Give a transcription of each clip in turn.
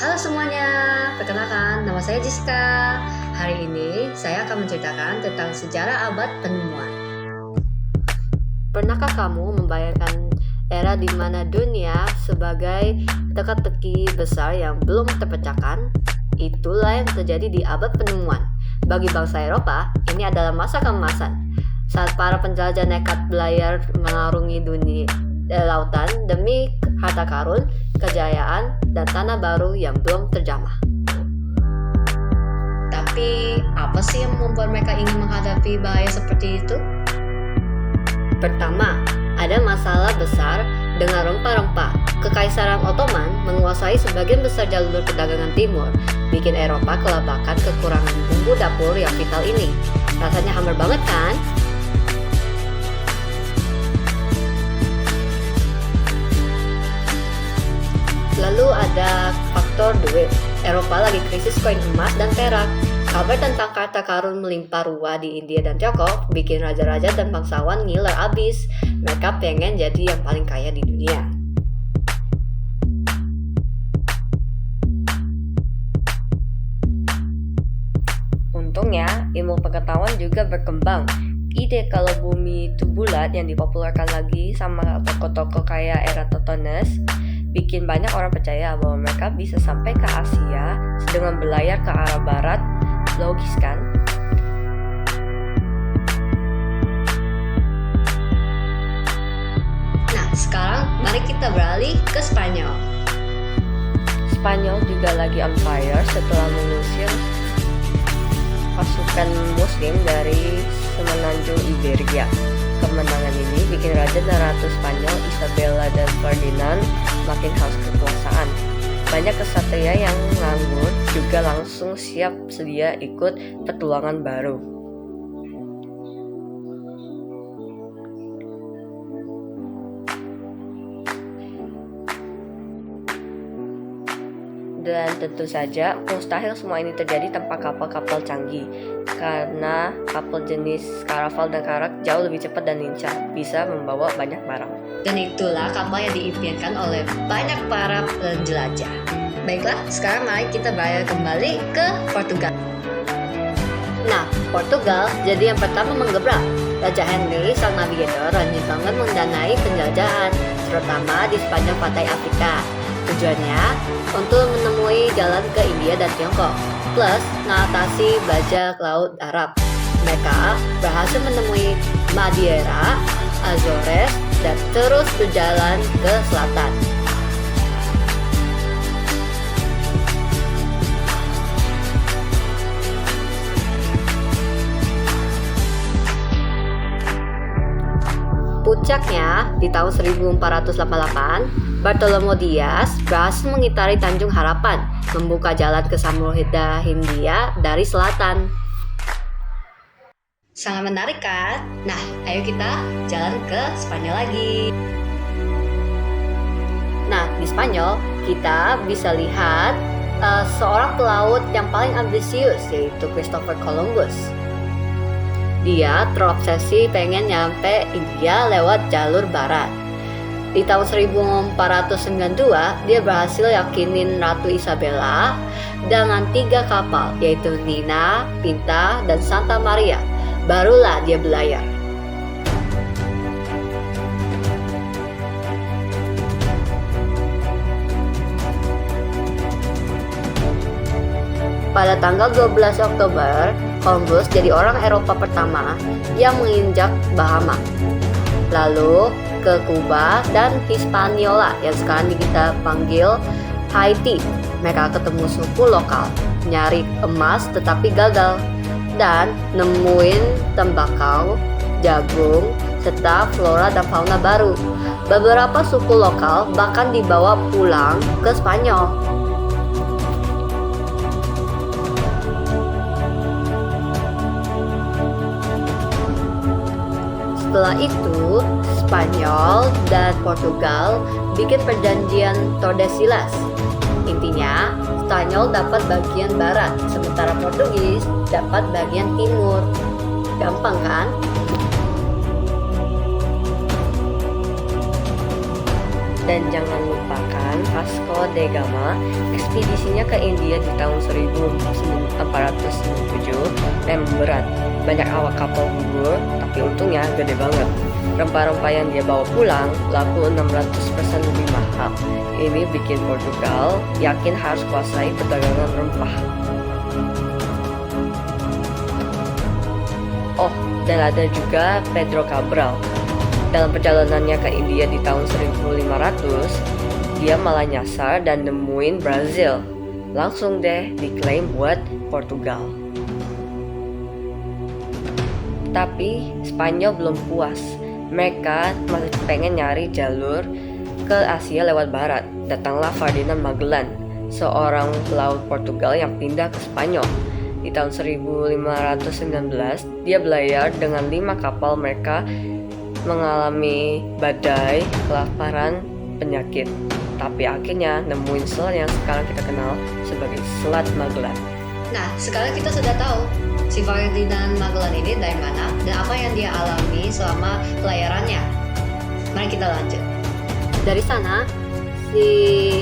Halo semuanya, perkenalkan nama saya Jessica. Hari ini saya akan menceritakan tentang sejarah abad penemuan. Pernahkah kamu membayangkan era di mana dunia sebagai teka-teki besar yang belum terpecahkan? Itulah yang terjadi di abad penemuan. Bagi bangsa Eropa, ini adalah masa keemasan saat para penjelajah nekat berlayar mengarungi dunia lautan demi harta karun, kejayaan, dan tanah baru yang belum terjamah. Tapi, apa sih yang membuat mereka ingin menghadapi bahaya seperti itu? Pertama, ada masalah besar dengan rempah-rempah. Kekaisaran Ottoman menguasai sebagian besar jalur perdagangan timur, bikin Eropa kelabakan kekurangan bumbu dapur yang vital ini. Rasanya hambar banget kan? Lalu ada faktor duit. Eropa lagi krisis koin emas dan perak. Kabar tentang harta karun melimpah ruah di India dan Tiongkok bikin raja-raja dan bangsawan ngiler abis. Mereka pengen jadi yang paling kaya di dunia. Untungnya, ilmu pengetahuan juga berkembang. Ide kalau bumi itu bulat yang dipopulerkan lagi sama tokoh-tokoh kayak Eratosthenes bikin banyak orang percaya bahwa mereka bisa sampai ke Asia dengan berlayar ke arah barat. Logis kan? Nah, sekarang mari kita beralih ke Spanyol. Spanyol juga lagi on fire setelah mengusir pasukan muslim dari semenanjung Iberia. Kemenangan ini bikin Raja dan Ratu Spanyol Isabella dan Ferdinand makin haus kekuasaan. Banyak kesatria yang nganggur juga langsung siap sedia ikut petualangan baru. Dan tentu saja mustahil semua ini terjadi tanpa kapal-kapal canggih, karena kapal jenis karaval dan karak jauh lebih cepat dan lincah, bisa membawa banyak barang. Dan itulah kapal yang diimpiankan oleh banyak para penjelajah. Baiklah, sekarang mari kita berlayar kembali ke Portugal. Nah, Portugal jadi yang pertama menggebrak. Raja Henry, sang navigator, rajin banget mendanai penjelajahan, terutama di sepanjang pantai Afrika. Tujuannya untuk menemui jalan ke India dan Tiongkok, plus mengatasi bajak laut Arab. Mereka berhasil menemui Madeira, Azores, dan terus berjalan ke selatan. Puncaknya, di tahun 1488, Bartolomé Dias berhasil mengitari Tanjung Harapan, membuka jalan ke Samudra Hindia dari selatan. Sangat menarik kan? Nah, ayo kita jalan ke Spanyol lagi. Nah, di Spanyol kita bisa lihat seorang pelaut yang paling ambisius, yaitu Christopher Columbus. Dia terobsesi pengen nyampe India lewat jalur barat. Di tahun 1492, dia berhasil yakinin Ratu Isabella dengan 3 kapal, yaitu Nina, Pinta, dan Santa Maria. Barulah dia berlayar. Pada tanggal 12 Oktober, Columbus jadi orang Eropa pertama yang menginjak Bahama, lalu ke Kuba dan Hispaniola yang sekarang kita panggil Haiti. Mereka ketemu suku lokal, nyari emas tetapi gagal, dan nemuin tembakau, jagung, serta flora dan fauna baru. Beberapa suku lokal bahkan dibawa pulang ke Spanyol. Setelah itu, Spanyol dan Portugal bikin perjanjian Tordesillas. Intinya, Spanyol dapat bagian barat, sementara Portugis dapat bagian timur. Gampang kan? Dan jangan lupakan Vasco da Gama, ekspedisinya ke India di tahun 1497 memang berat. Banyak awak kapal gugur, tapi untungnya gede banget. Rempah-rempah yang dia bawa pulang laku 600% lebih mahal. Ini bikin Portugal yakin harus kuasai perdagangan rempah. Oh, dan ada juga Pedro Cabral. Dalam perjalanannya ke India di tahun 1500, dia malah nyasar dan nemuin Brazil. Langsung deh diklaim buat Portugal. Tapi Spanyol belum puas. Mereka masih pengen nyari jalur ke Asia lewat barat. Datanglah Ferdinand Magellan, seorang pelaut Portugal yang pindah ke Spanyol. Di tahun 1519, dia belayar dengan 5 kapal. Mereka mengalami badai, kelaparan, penyakit. Tapi akhirnya nemuin selat yang sekarang kita kenal sebagai Selat Magellan. Nah, sekarang kita sudah tahu si Ferdinand Magellan ini dari mana dan apa yang dia alami selama pelayarannya. Mari kita lanjut. Dari sana,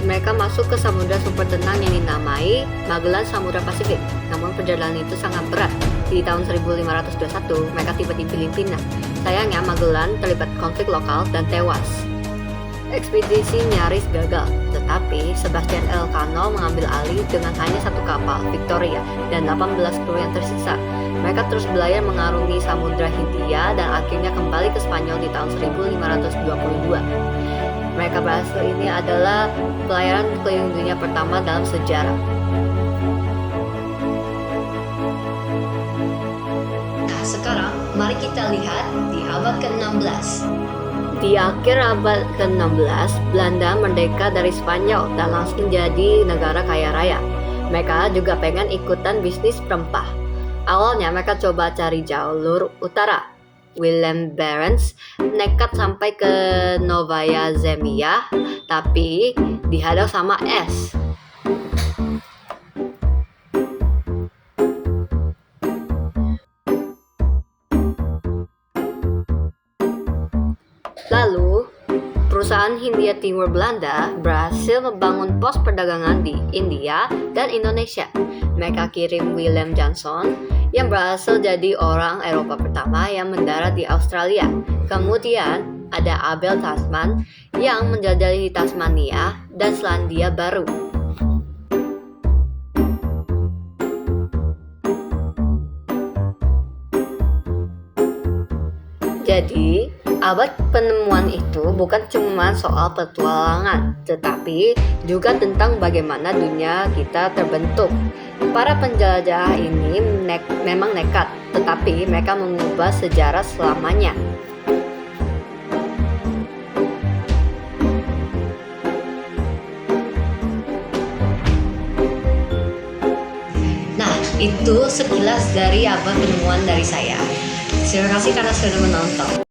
mereka masuk ke samudra super tenang yang dinamai Magellan Samudra Pasifik. Namun perjalanan itu sangat berat. Di tahun 1521, mereka tiba di Filipina. Sayangnya Magellan terlibat konflik lokal dan tewas. Ekspedisi nyaris gagal, tetapi Sebastian Elcano mengambil alih dengan hanya 1 kapal, Victoria, dan 18 kru yang tersisa. Mereka terus berlayar mengarungi Samudra Hindia dan akhirnya kembali ke Spanyol di tahun 1522. Mereka berhasil. Ini adalah pelayaran keliling dunia pertama dalam sejarah. Nah, sekarang mari kita lihat di abad ke-16. Di akhir abad ke-16, Belanda merdeka dari Spanyol dan langsung jadi negara kaya raya. Mereka juga pengen ikutan bisnis rempah. Awalnya mereka coba cari jalur utara. Willem Barents nekat sampai ke Novaya Zemlya, tapi dihadang sama es. Lalu, perusahaan Hindia Timur Belanda berhasil membangun pos perdagangan di India dan Indonesia. Mereka kirim Willem Jansson yang berhasil jadi orang Eropa pertama yang mendarat di Australia. Kemudian ada Abel Tasman yang menjelajahi Tasmania dan Selandia Baru. Jadi, abad penemuan itu bukan cuma soal petualangan, tetapi juga tentang bagaimana dunia kita terbentuk. Para penjelajah ini memang nekat, tetapi mereka mengubah sejarah selamanya. Nah, itu sekilas dari abad penemuan dari saya. Terima kasih karena sudah menonton.